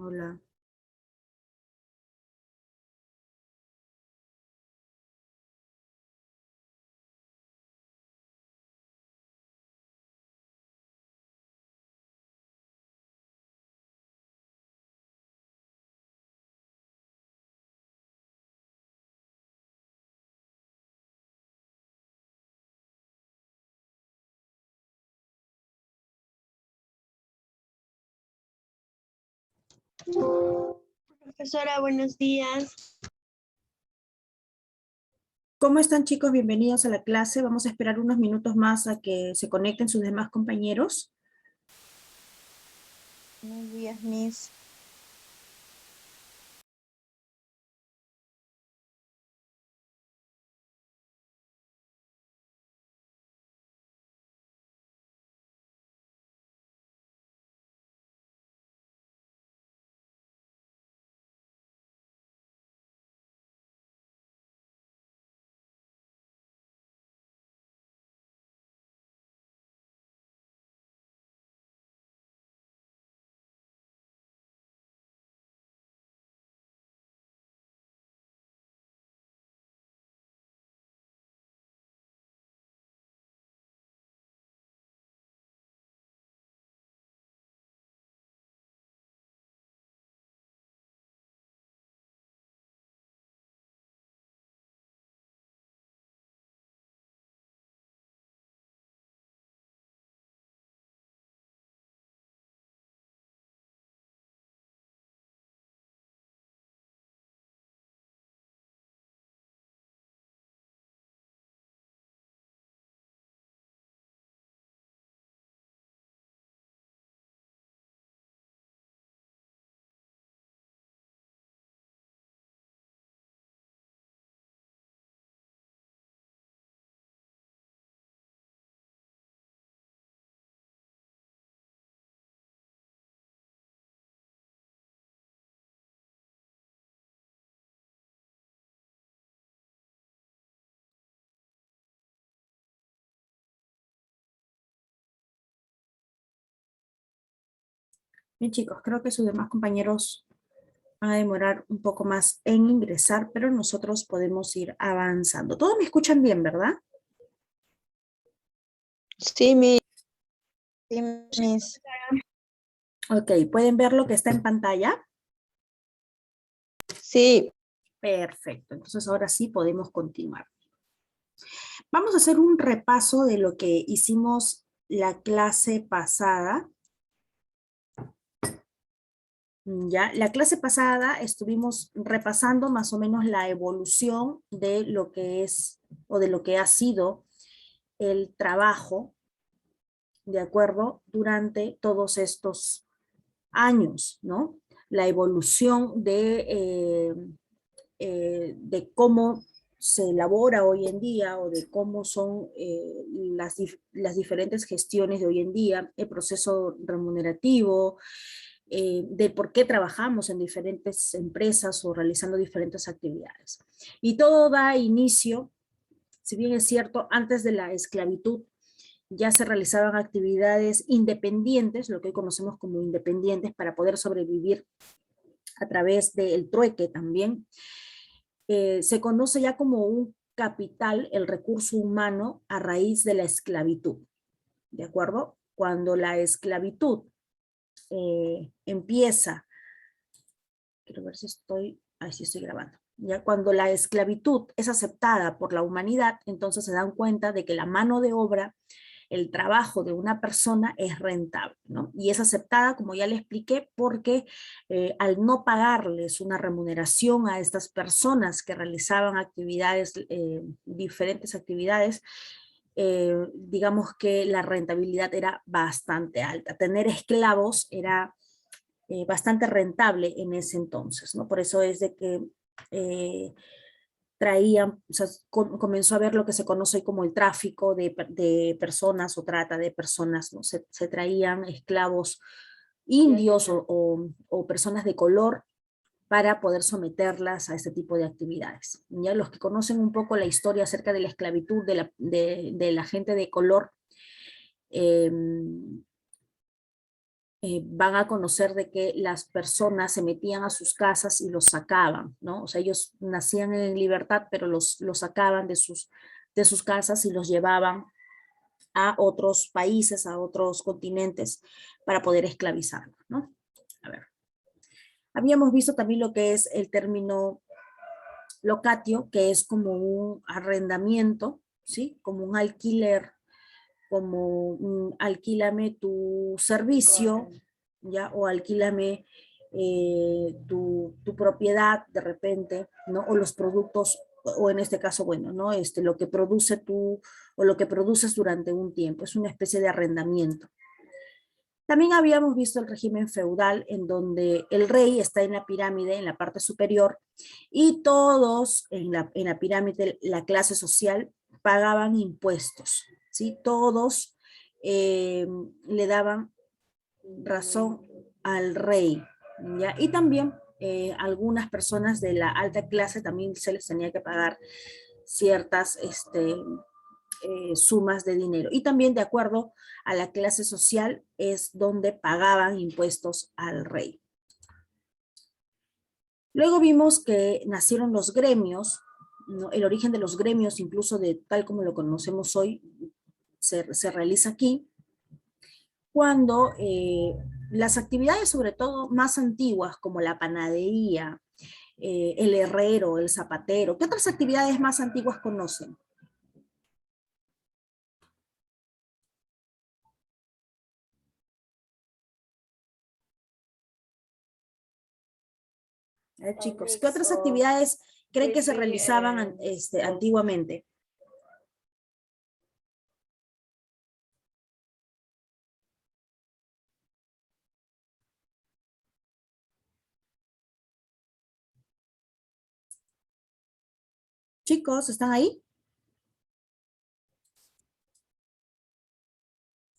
Hola. Profesora, buenos días. ¿Cómo están, chicos? Bienvenidos a la clase. Vamos a esperar unos minutos más a que se conecten sus demás compañeros. Buenos días, Miss. Bien, chicos, creo que sus demás compañeros van a demorar un poco más en ingresar, pero nosotros podemos ir avanzando. Todos me escuchan bien, ¿verdad? Sí, Miss. Ok, ¿pueden ver lo que está en pantalla? Sí, Perfecto, entonces ahora sí podemos continuar. Vamos a hacer un repaso de lo que hicimos la clase pasada. Ya, la clase pasada estuvimos repasando más o menos la evolución de lo que es o de lo que ha sido el trabajo, ¿de acuerdo? Durante todos estos años, ¿no? La evolución de cómo se elabora hoy en día o de cómo son las diferentes gestiones de hoy en día, el proceso remunerativo, de por qué trabajamos en diferentes empresas o realizando diferentes actividades. Y todo da inicio, si bien es cierto, antes de la esclavitud ya se realizaban actividades independientes, lo que hoy conocemos como independientes, para poder sobrevivir a través del trueque también. Se conoce ya como un capital, el recurso humano, a raíz de la esclavitud, ¿de acuerdo? Cuando la esclavitud empieza, quiero ver si estoy, ahí sí estoy grabando, ya cuando la esclavitud es aceptada por la humanidad, entonces se dan cuenta de que la mano de obra, el trabajo de una persona es rentable, ¿no? Y es aceptada, como ya le expliqué, porque al no pagarles una remuneración a estas personas que realizaban actividades, diferentes actividades, digamos que la rentabilidad era bastante alta. Tener esclavos era bastante rentable en ese entonces, ¿no? Por eso es de que eh, traían, o sea, comenzó a ver lo que se conoce hoy como el tráfico de personas o trata de personas, ¿no? Se traían esclavos indios o personas de color para poder someterlas a este tipo de actividades. Ya los que conocen un poco la historia acerca de la esclavitud de la gente de color, eh, van a conocer de que las personas se metían a sus casas y los sacaban, ¿no? O sea, ellos nacían en libertad, pero los sacaban de sus casas y los llevaban a otros países, a otros continentes, para poder esclavizarlos, ¿no? A ver. Habíamos visto también lo que es el término locatio, que es como un arrendamiento, ¿sí? Como un alquiler, como un alquílame tu servicio, ¿ya? O alquílame tu propiedad de repente, ¿no? O los productos, o en este caso, bueno, ¿no? Lo que produce tú, o lo que produces durante un tiempo, es una especie de arrendamiento. También habíamos visto el régimen feudal en donde el rey está en la pirámide, en la parte superior, y todos en la pirámide, la clase social, pagaban impuestos, ¿sí? Todos le daban razón al rey, ¿ya? Y también algunas personas de la alta clase también se les tenía que pagar ciertas sumas de dinero. Y también de acuerdo a la clase social es donde pagaban impuestos al rey. Luego vimos que nacieron los gremios, ¿no? El origen de los gremios, incluso de tal como lo conocemos hoy, se realiza aquí, cuando las actividades, sobre todo más antiguas, como la panadería, el herrero, el zapatero, ¿qué otras actividades más antiguas conocen? Chicos, ¿qué otras actividades creen que se realizaban antiguamente? Chicos, ¿están ahí?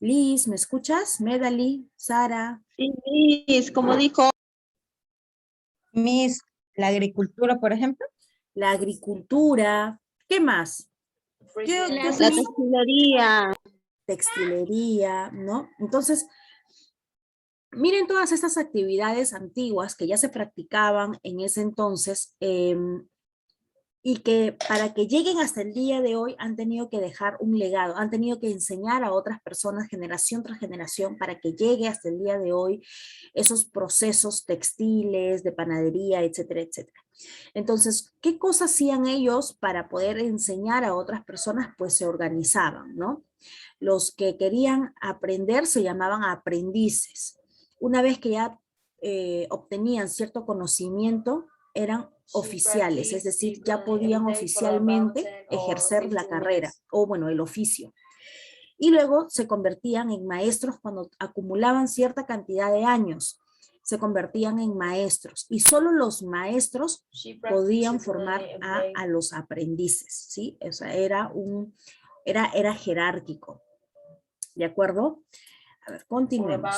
Liz, ¿me escuchas? Medali, Sara. Sí, Miss, como dijo Miss, la agricultura, por ejemplo. La agricultura. ¿Qué más? ¿Qué La textilería. Textilería, ¿no? Entonces, miren todas estas actividades antiguas que ya se practicaban en ese entonces, y que para que lleguen hasta el día de hoy han tenido que dejar un legado, han tenido que enseñar a otras personas generación tras generación para que llegue hasta el día de hoy esos procesos textiles, de panadería, etcétera, etcétera. Entonces, ¿qué cosas hacían ellos para poder enseñar a otras personas? Pues se organizaban, ¿no? Los que querían aprender se llamaban aprendices. Una vez que ya obtenían cierto conocimiento, eran oficiales, es decir, ya podían oficialmente ejercer la carrera o, bueno, el oficio. Y luego se convertían en maestros cuando acumulaban cierta cantidad de años. Se convertían en maestros y solo los maestros podían formar a los aprendices, ¿sí? O sea, era jerárquico. ¿De acuerdo? A ver, continuemos.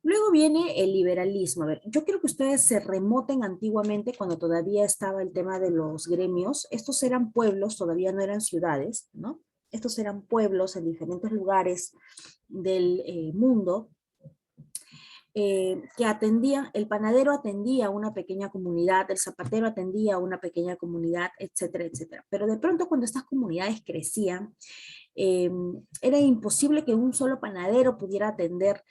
Luego viene el liberalismo. A ver, yo quiero que ustedes se remoten antiguamente cuando todavía estaba el tema de los gremios. Estos eran pueblos, todavía no eran ciudades, ¿no? Estos eran pueblos en diferentes lugares del mundo que atendían, el panadero atendía a una pequeña comunidad, el zapatero atendía a una pequeña comunidad, etcétera, etcétera. Pero de pronto cuando estas comunidades crecían, era imposible que un solo panadero pudiera atender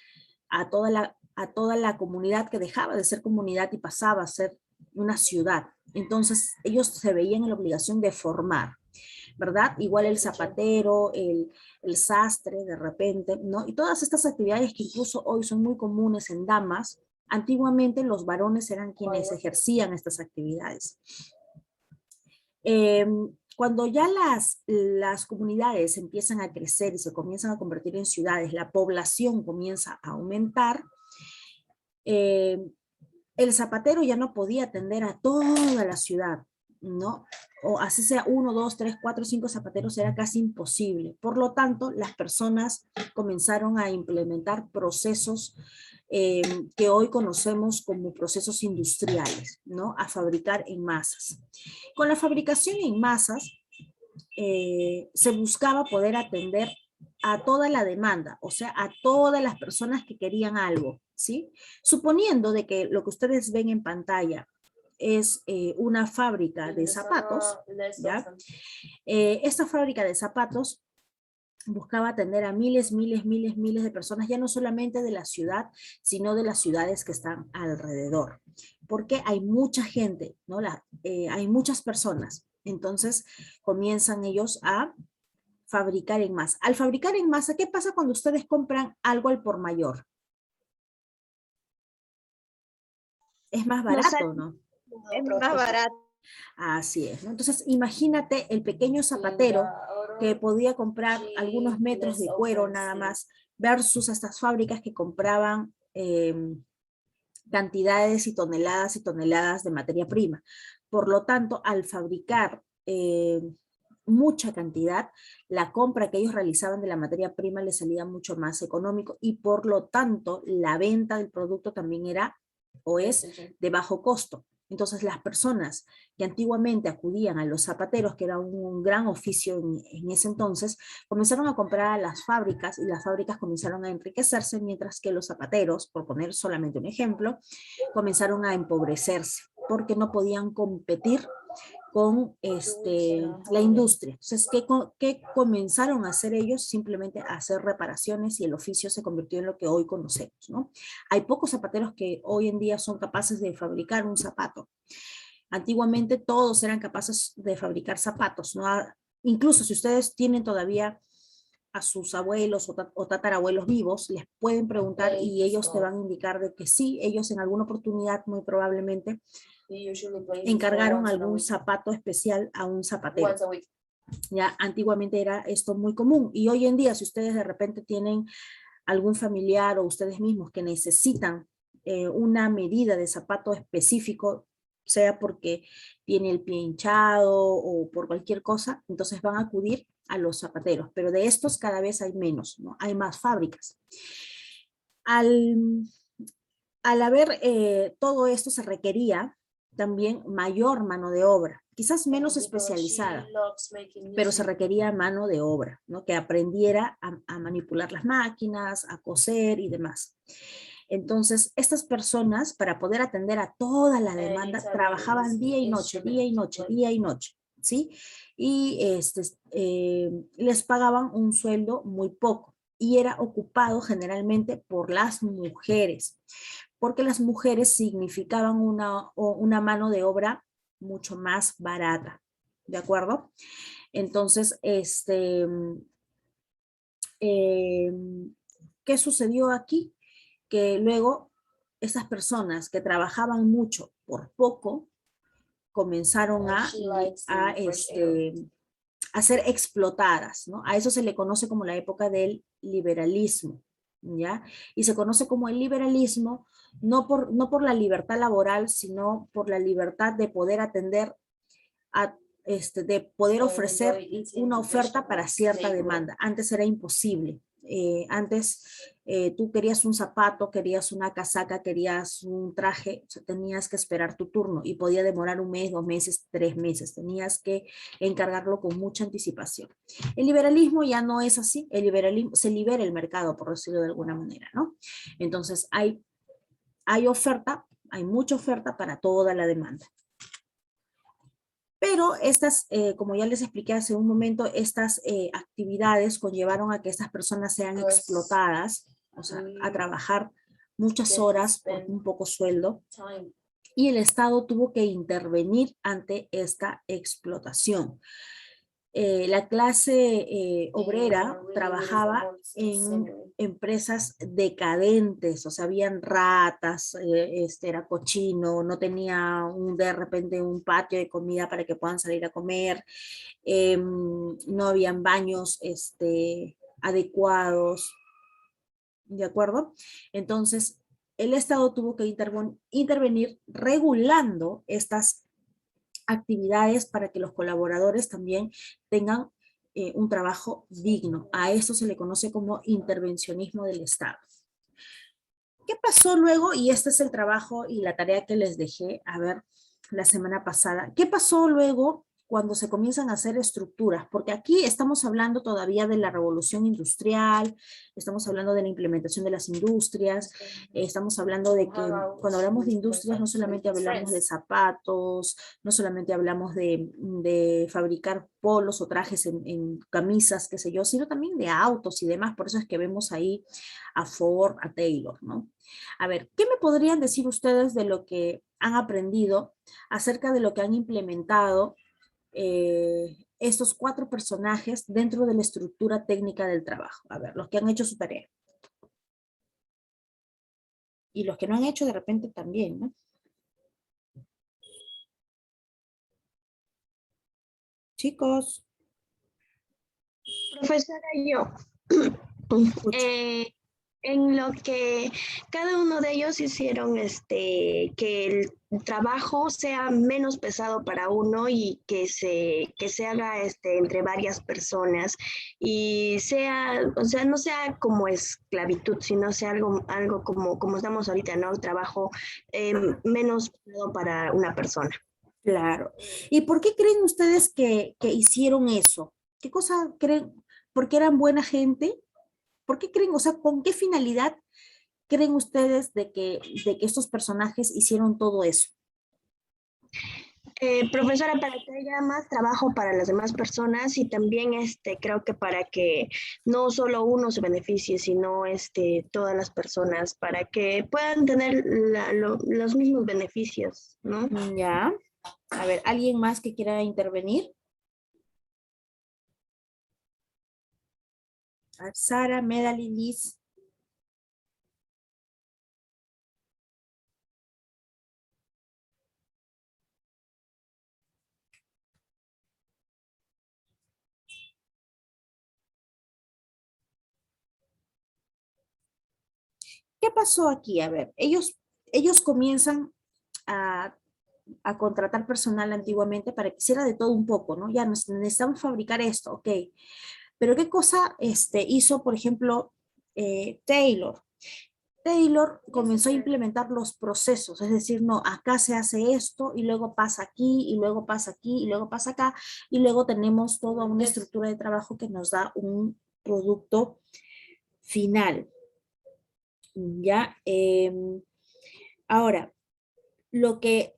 a toda la comunidad que dejaba de ser comunidad y pasaba a ser una ciudad. Entonces ellos se veían en la obligación de formar, ¿verdad? Igual el zapatero, el sastre de repente, ¿no? Y todas estas actividades que incluso hoy son muy comunes en damas, antiguamente los varones eran quienes ejercían estas actividades. Cuando ya las comunidades empiezan a crecer y se comienzan a convertir en ciudades, la población comienza a aumentar, el zapatero ya no podía atender a toda la ciudad, ¿no? O así sea 1, 2, 3, 4, 5 zapateros, era casi imposible. Por lo tanto, las personas comenzaron a implementar procesos que hoy conocemos como procesos industriales, ¿no? A fabricar en masas. Con la fabricación en masas, se buscaba poder atender a toda la demanda, o sea, a todas las personas que querían algo, ¿sí? Suponiendo de que lo que ustedes ven en pantalla es una fábrica de zapatos, ¿ya? Esta fábrica de zapatos buscaba atender a miles de personas, ya no solamente de la ciudad, sino de las ciudades que están alrededor, porque hay mucha gente, ¿no? Hay muchas personas, entonces comienzan ellos a fabricar en masa. Al fabricar en masa, ¿qué pasa cuando ustedes compran algo al por mayor? Es más No sale, barato, ¿no? es más barato. Así es, ¿no? Entonces, imagínate el pequeño zapatero que podía comprar algunos metros de cuero nada más versus estas fábricas que compraban cantidades y toneladas de materia prima. Por lo tanto, al fabricar mucha cantidad, la compra que ellos realizaban de la materia prima les salía mucho más económico y por lo tanto la venta del producto también era o es de bajo costo. Entonces las personas que antiguamente acudían a los zapateros, que era un gran oficio en ese entonces, comenzaron a comprar a las fábricas y las fábricas comenzaron a enriquecerse, mientras que los zapateros, por poner solamente un ejemplo, comenzaron a empobrecerse porque no podían competir con la industria. Entonces, ¿qué comenzaron a hacer ellos? Simplemente a hacer reparaciones y el oficio se convirtió en lo que hoy conocemos, ¿no? Hay pocos zapateros que hoy en día son capaces de fabricar un zapato. Antiguamente todos eran capaces de fabricar zapatos, ¿no? Incluso si ustedes tienen todavía a sus abuelos o tatarabuelos vivos, les pueden preguntar y ellos te van a indicar de que sí, ellos en alguna oportunidad muy probablemente encargaron algún zapato especial a un zapatero. Ya antiguamente era esto muy común y hoy en día si ustedes de repente tienen algún familiar o ustedes mismos que necesitan una medida de zapato específico, sea porque tiene el pie hinchado o por cualquier cosa, entonces van a acudir a los zapateros, pero de estos cada vez hay menos, ¿no? Hay más fábricas. Al haber todo esto se requería también mayor mano de obra, quizás menos especializada, pero se requería mano de obra, ¿no? Que aprendiera a manipular las máquinas, a coser y demás. Entonces, estas personas, para poder atender a toda la demanda, trabajaban día y noche, día y noche, día y noche, ¿sí? Y les pagaban un sueldo muy poco y era ocupado generalmente por las mujeres, porque las mujeres significaban una mano de obra mucho más barata, ¿de acuerdo? Entonces, ¿qué sucedió aquí? Que luego estas personas que trabajaban mucho por poco comenzaron a ser explotadas, ¿no? A eso se le conoce como la época del liberalismo, ¿ya? Y se conoce como el liberalismo no por la libertad laboral, sino por la libertad de poder atender de poder ofrecer una oferta para cierta demanda. Antes era imposible. Antes tú querías un zapato, querías una casaca, querías un traje, o sea, tenías que esperar tu turno y podía demorar un mes, 2 meses, 3 meses. Tenías que encargarlo con mucha anticipación. El liberalismo ya no es así. El liberalismo se libera el mercado, por decirlo de alguna manera, ¿no? Entonces hay oferta, hay mucha oferta para toda la demanda. Pero estas, como ya les expliqué hace un momento, estas actividades conllevaron a que estas personas sean explotadas, o sea, a trabajar muchas horas por un poco sueldo, y el Estado tuvo que intervenir ante esta explotación. La clase obrera trabajaba en empresas decadentes, o sea, habían ratas, era cochino, no tenía de repente un patio de comida para que puedan salir a comer, no habían baños adecuados, ¿de acuerdo? Entonces, el Estado tuvo que intervenir regulando estas actividades para que los colaboradores también tengan un trabajo digno. A esto se le conoce como intervencionismo del Estado. ¿Qué pasó luego? Y este es el trabajo y la tarea que les dejé a ver la semana pasada. ¿Qué pasó luego cuando se comienzan a hacer estructuras, porque aquí estamos hablando todavía de la revolución industrial, estamos hablando de la implementación de las industrias, estamos hablando de que cuando hablamos de industrias no solamente hablamos de zapatos, no solamente hablamos de fabricar polos o trajes en camisas, qué sé yo, sino también de autos y demás, por eso es que vemos ahí a Ford, a Taylor, ¿no? A ver, ¿qué me podrían decir ustedes de lo que han aprendido acerca de lo que han implementado estos 4 personajes dentro de la estructura técnica del trabajo? A ver, los que han hecho su tarea. Y los que no han hecho de repente también, ¿no? Chicos, Profesora, yo, escucho. en lo que cada uno de ellos hicieron que el trabajo sea menos pesado para uno y que se haga entre varias personas y sea, o sea, no sea como esclavitud, sino sea algo como estamos ahorita, ¿no? Trabajo menos pesado para una persona. Claro. ¿Y por qué creen ustedes que hicieron eso? ¿Qué cosa creen? ¿Porque eran buena gente? ¿Por qué creen? O sea, ¿con qué finalidad creen ustedes de que estos personajes hicieron todo eso? Profesora, para que haya más trabajo para las demás personas y también creo que para que no solo uno se beneficie, sino todas las personas, para que puedan tener los mismos beneficios, ¿no? Ya. A ver, ¿alguien más que quiera intervenir? A ver, Sara, Medali, Liz. ¿Qué pasó aquí? A ver, ellos comienzan a, a contratar personal antiguamente para que hiciera de todo un poco, ¿no? Ya necesitamos fabricar esto, ok. Pero ¿qué cosa hizo, por ejemplo, Taylor? Taylor comenzó a implementar los procesos, es decir, no, acá se hace esto y luego pasa aquí y luego pasa aquí y luego pasa acá y luego tenemos toda una estructura de trabajo que nos da un producto final. ¿Ya? Ahora, lo que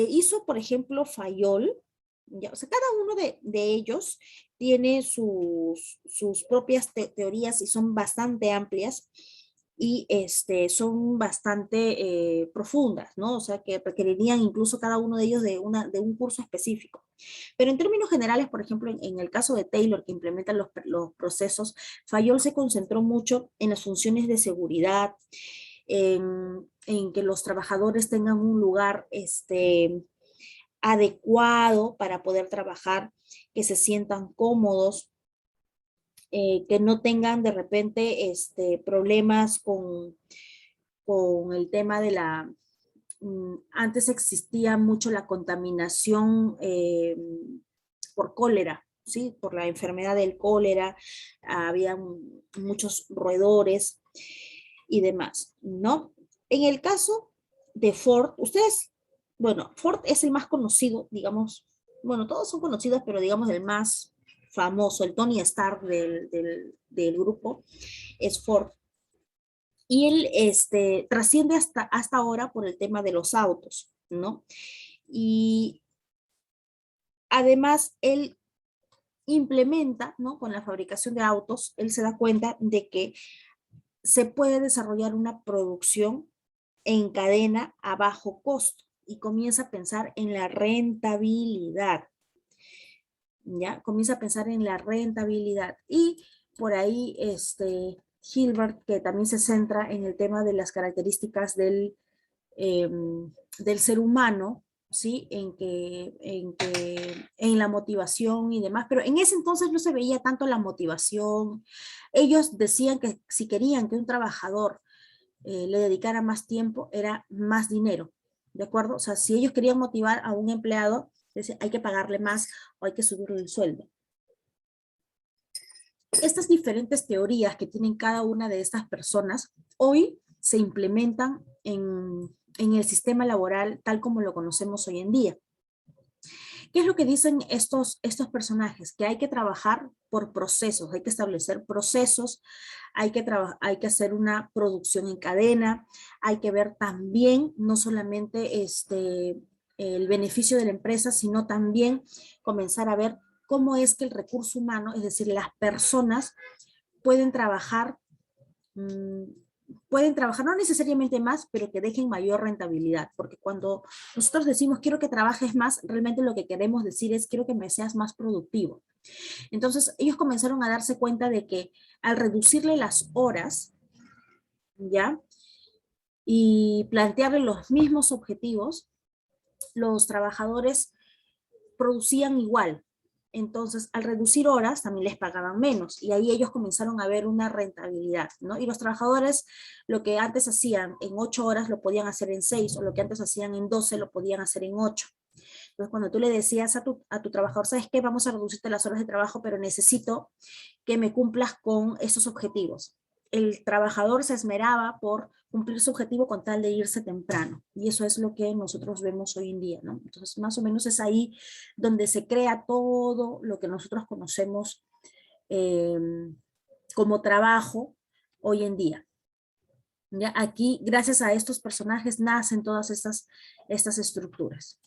hizo, por ejemplo, Fayol, ya, o sea, cada uno de ellos tiene sus propias teorías y son bastante amplias y son bastante profundas, ¿no? O sea, que requerirían incluso cada uno de ellos de un curso específico. Pero en términos generales, por ejemplo, en el caso de Taylor, que implementa los procesos, Fayol se concentró mucho en las funciones de seguridad, en que los trabajadores tengan un lugar adecuado para poder trabajar, que se sientan cómodos, que no tengan de repente problemas con el tema de antes existía mucho la contaminación por cólera, ¿sí? Por la enfermedad del cólera, había muchos roedores y demás, ¿no? En el caso de Ford, ustedes, bueno, Ford es el más conocido, digamos, bueno, todos son conocidos, pero digamos el más famoso, el Tony Stark del grupo, es Ford. Y él trasciende hasta ahora por el tema de los autos, ¿no? Y además él implementa, ¿no? Con la fabricación de autos, él se da cuenta de que se puede desarrollar una producción en cadena a bajo costo y comienza a pensar en la rentabilidad, ¿ya? Comienza a pensar en la rentabilidad y por ahí Hilbert, que también se centra en el tema de las características del ser humano, ¿sí? En la motivación y demás, pero en ese entonces no se veía tanto la motivación. Ellos decían que si querían que un trabajador le dedicara más tiempo, era más dinero, ¿de acuerdo? O sea, si ellos querían motivar a un empleado, decían, hay que pagarle más o hay que subirle el sueldo. Estas diferentes teorías que tienen cada una de estas personas hoy se implementan en el sistema laboral tal como lo conocemos hoy en día. ¿Qué es lo que dicen estos personajes? Que hay que trabajar por procesos, hay que establecer procesos, hay que hacer una producción en cadena, hay que ver también no solamente el beneficio de la empresa, sino también comenzar a ver cómo es que el recurso humano, es decir, las personas pueden trabajar, no necesariamente más, pero que dejen mayor rentabilidad, porque cuando nosotros decimos quiero que trabajes más, realmente lo que queremos decir es quiero que me seas más productivo. Entonces ellos comenzaron a darse cuenta de que al reducirle las horas, ¿ya? Y plantearle los mismos objetivos, los trabajadores producían igual. Entonces, al reducir horas, también les pagaban menos, y ahí ellos comenzaron a ver una rentabilidad, ¿no? Y los trabajadores, lo que antes hacían en 8 horas, lo podían hacer en 6, o lo que antes hacían en 12, lo podían hacer en 8. Entonces, cuando tú le decías a tu trabajador, ¿sabes qué? Vamos a reducirte las horas de trabajo, pero necesito que me cumplas con estos objetivos. El trabajador se esmeraba por cumplir su objetivo con tal de irse temprano. Y eso es lo que nosotros vemos hoy en día, ¿no? Entonces, más o menos es ahí donde se crea todo lo que nosotros conocemos como trabajo hoy en día. ¿Ya? Aquí, gracias a estos personajes, nacen todas estas estructuras.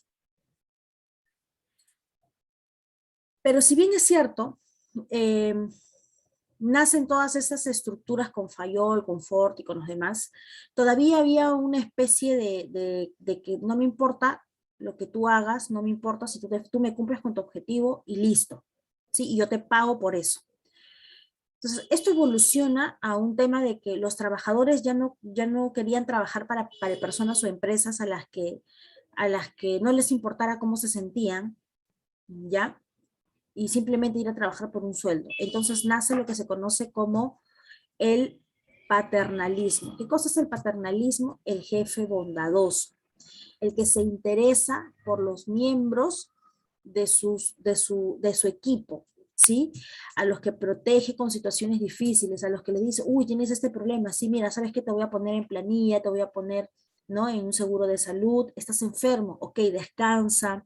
Pero si bien es cierto, nacen todas estas estructuras con Fayol, con Ford y con los demás, todavía había una especie de que no me importa lo que tú hagas, no me importa si tú me cumples con tu objetivo y listo, ¿sí? Y yo te pago por eso. Entonces, esto evoluciona a un tema de que los trabajadores ya no querían trabajar para personas o empresas a las que no les importara cómo se sentían, ¿ya? Y simplemente ir a trabajar por un sueldo. Entonces nace lo que se conoce como el paternalismo. ¿Qué cosa es el paternalismo? El jefe bondadoso, el que se interesa por los miembros de su equipo, ¿sí? A los que protege con situaciones difíciles, a los que le dice, uy, tienes este problema, sí, mira, ¿sabes qué? Te voy a poner en planilla, te voy a poner, ¿no? En un seguro de salud, estás enfermo, ok, descansa.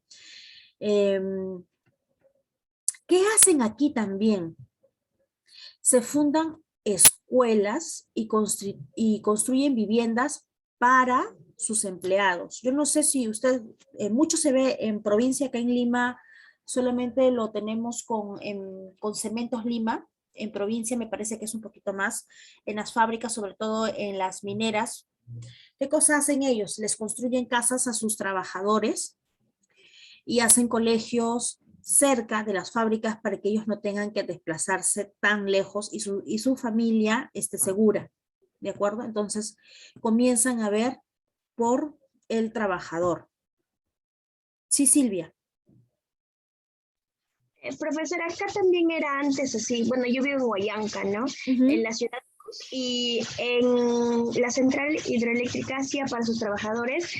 ¿Qué hacen aquí también? Se fundan escuelas y construyen viviendas para sus empleados. Yo no sé si usted, mucho se ve en provincia, acá en Lima, solamente lo tenemos con Cementos Lima. En provincia me parece que es un poquito más, en las fábricas, sobre todo en las mineras. ¿Qué cosa hacen ellos? Les construyen casas a sus trabajadores y hacen colegios cerca de las fábricas para que ellos no tengan que desplazarse tan lejos y su familia esté segura, ¿de acuerdo? Entonces comienzan a ver por el trabajador. Sí, Silvia. Profesora, acá también era antes así, bueno, yo vivo en Huallanca, ¿no? En la ciudad, y en la central hidroeléctrica hacía para sus trabajadores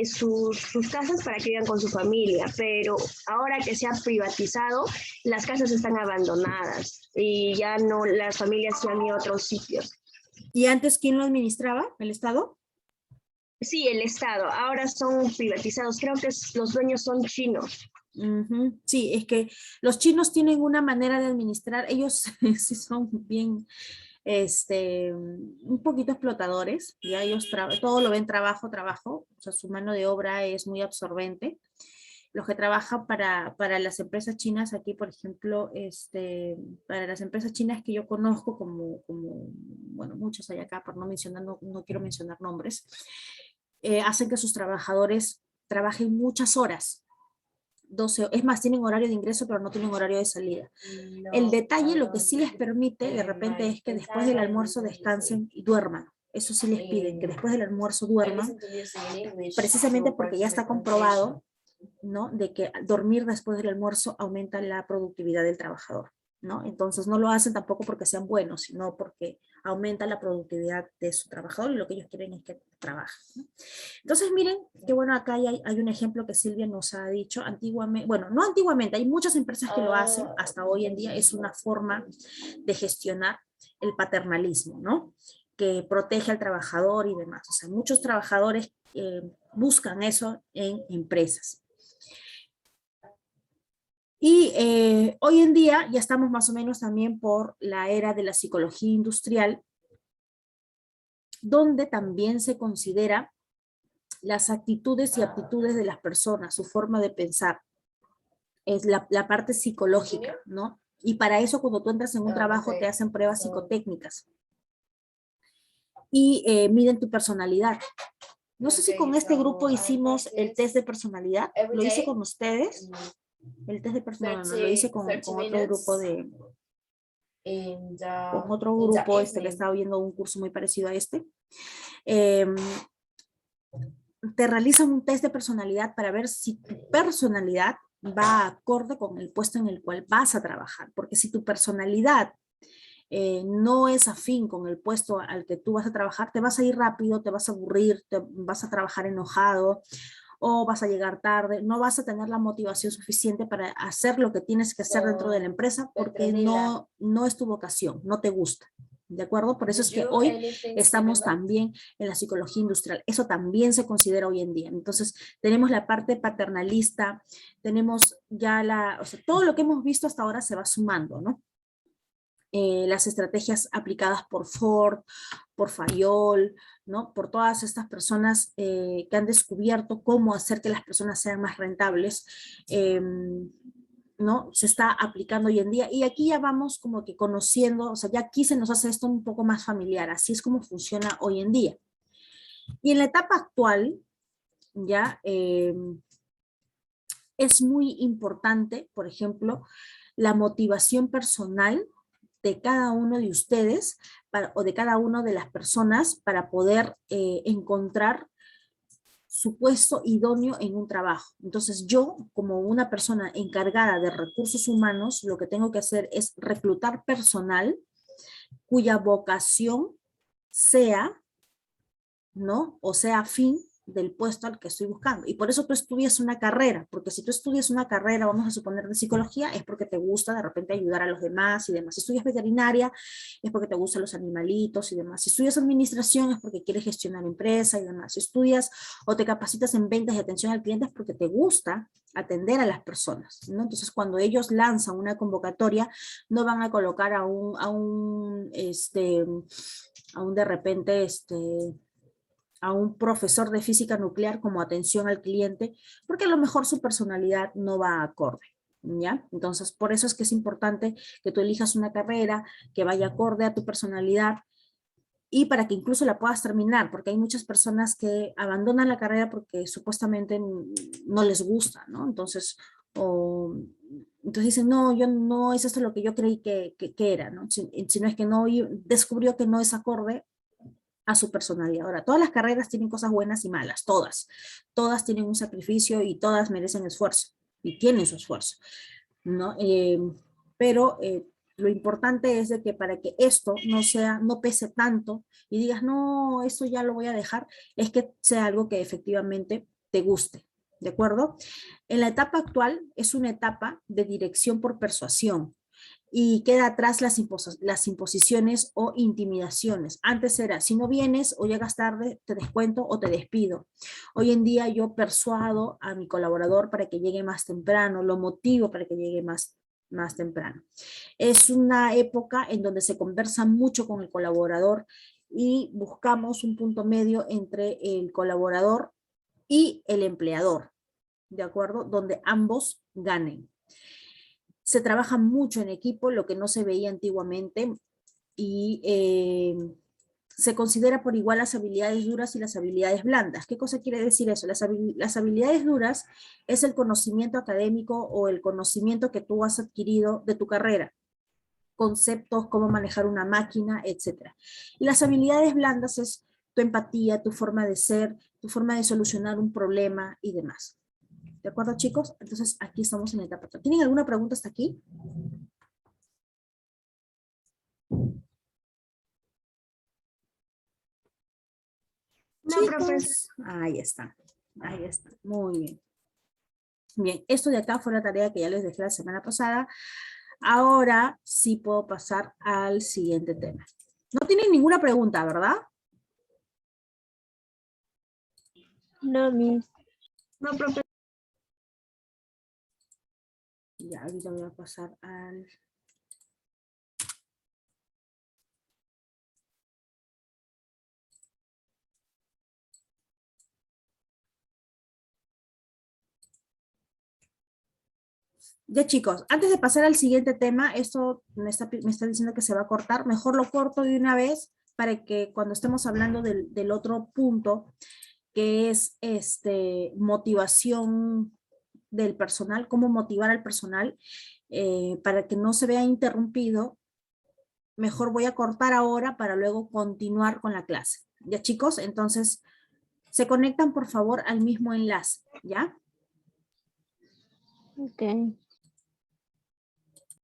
sus casas para que vivan con su familia, pero ahora que se ha privatizado, las casas están abandonadas y ya no, las familias se han ido a otros sitios. ¿Y antes quién lo administraba? ¿El Estado? Sí, el Estado, ahora son privatizados, creo que los dueños son chinos. Sí, es que los chinos tienen una manera de administrar, ellos sí son bien, un poquito explotadores, ya ellos todo lo ven trabajo, o sea, su mano de obra es muy absorbente. Los que trabajan para las empresas chinas aquí, por ejemplo, para las empresas chinas que yo conozco, bueno, muchos hay acá, por no mencionar, no quiero mencionar nombres, hacen que sus trabajadores trabajen muchas horas. 12, es más, tienen horario de ingreso, pero no tienen horario de salida. El detalle, lo que sí les permite de repente es que después del almuerzo descansen y duerman. Eso sí les piden, que después del almuerzo duerman, precisamente porque ya está comprobado, ¿no? De que dormir después del almuerzo aumenta la productividad del trabajador, ¿no? Entonces no lo hacen tampoco porque sean buenos, sino porque aumenta la productividad de su trabajador y lo que ellos quieren es que trabaje, ¿no? Entonces miren, que bueno, acá hay un ejemplo que Silvia nos ha dicho antiguamente, bueno, no antiguamente, hay muchas empresas que lo hacen hasta hoy en día, es una forma de gestionar el paternalismo, ¿no? Que protege al trabajador y demás. O sea, muchos trabajadores buscan eso en empresas. Y hoy en día ya estamos más o menos también por la era de la psicología industrial, donde también se considera las actitudes y aptitudes de las personas, su forma de pensar, es la parte psicológica, ¿no? Y para eso cuando tú entras en un trabajo te hacen pruebas psicotécnicas y miden tu personalidad. No sé si con este grupo hicimos el test de personalidad, lo hice con ustedes, el test de personalidad, no, lo hice con otro grupo con otro grupo que estaba viendo un curso muy parecido a este. Te realizan un test de personalidad para ver si tu personalidad va acorde con el puesto en el cual vas a trabajar, porque si tu personalidad no es afín con el puesto al que tú vas a trabajar, te vas a ir rápido, te vas a aburrir, te vas a trabajar enojado o vas a llegar tarde, no vas a tener la motivación suficiente para hacer lo que tienes que hacer dentro de la empresa porque no es tu vocación, no te gusta. ¿De acuerdo? Por eso es que hoy estamos también en la psicología industrial. Eso también se considera hoy en día. Entonces, tenemos la parte paternalista, tenemos ya o sea, todo lo que hemos visto hasta ahora se va sumando, ¿no? Las estrategias aplicadas por Ford, por Fayol, ¿no? Por todas estas personas que han descubierto cómo hacer que las personas sean más rentables, ¿no? Se está aplicando hoy en día y aquí ya vamos como que conociendo, o sea, ya aquí se nos hace esto un poco más familiar, así es como funciona hoy en día. Y en la etapa actual, ya es muy importante, por ejemplo, la motivación personal de cada uno de ustedes o de cada una de las personas para poder encontrar su puesto idóneo en un trabajo. Entonces yo, como una persona encargada de recursos humanos, lo que tengo que hacer es reclutar personal cuya vocación sea, ¿no? O sea, afín del puesto al que estoy buscando. Y por eso tú estudias una carrera, porque si tú estudias una carrera, vamos a suponer de psicología, es porque te gusta de repente ayudar a los demás y demás. Si estudias veterinaria, es porque te gustan los animalitos y demás. Si estudias administración, es porque quieres gestionar empresa y demás. Si estudias o te capacitas en ventas y atención al cliente, es porque te gusta atender a las personas, ¿no? Entonces, cuando ellos lanzan una convocatoria, no van a colocar a un de repente, a un profesor de física nuclear como atención al cliente, porque a lo mejor su personalidad no va acorde, ¿ya? Entonces, por eso es que es importante que tú elijas una carrera que vaya acorde a tu personalidad y para que incluso la puedas terminar, porque hay muchas personas que abandonan la carrera porque supuestamente no les gusta, ¿no? Entonces, entonces dicen, no, yo no es esto lo que yo creí que era, ¿no? Sino es que no, descubrió que no es acorde a su personalidad. Ahora, todas las carreras tienen cosas buenas y malas, todas tienen un sacrificio y todas merecen esfuerzo y tienen su esfuerzo, ¿no? Pero lo importante es de que para que esto no pese tanto y digas, no, eso ya lo voy a dejar, es que sea algo que efectivamente te guste, ¿de acuerdo? En la etapa actual es una etapa de dirección por persuasión, y queda atrás las imposiciones o intimidaciones. Antes era, si no vienes o llegas tarde, te descuento o te despido. Hoy en día yo persuado a mi colaborador para que llegue más temprano, lo motivo para que llegue más temprano. Es una época en donde se conversa mucho con el colaborador y buscamos un punto medio entre el colaborador y el empleador, ¿de acuerdo? Donde ambos ganen. Se trabaja mucho en equipo, lo que no se veía antiguamente, y se considera por igual las habilidades duras y las habilidades blandas. ¿Qué cosa quiere decir eso? Las habilidades duras es el conocimiento académico o el conocimiento que tú has adquirido de tu carrera, conceptos, cómo manejar una máquina, etc. Y las habilidades blandas es tu empatía, tu forma de ser, tu forma de solucionar un problema y demás. ¿De acuerdo, chicos? Entonces, aquí estamos en la etapa. ¿Tienen alguna pregunta hasta aquí? No, profesor. Chicos, ahí está. Ahí está. Muy bien. Bien, esto de acá fue la tarea que ya les dejé la semana pasada. Ahora sí puedo pasar al siguiente tema. No tienen ninguna pregunta, ¿verdad? No, Miss. No, profesor. Ya, ahorita voy a pasar al... Ya chicos, antes de pasar al siguiente tema, esto me está diciendo que se va a cortar, mejor lo corto de una vez para que cuando estemos hablando del otro punto, que es motivación del personal, cómo motivar al personal, para que no se vea interrumpido, mejor voy a cortar ahora para luego continuar con la clase. Ya chicos, entonces se conectan por favor al mismo enlace, ¿ya? Ok.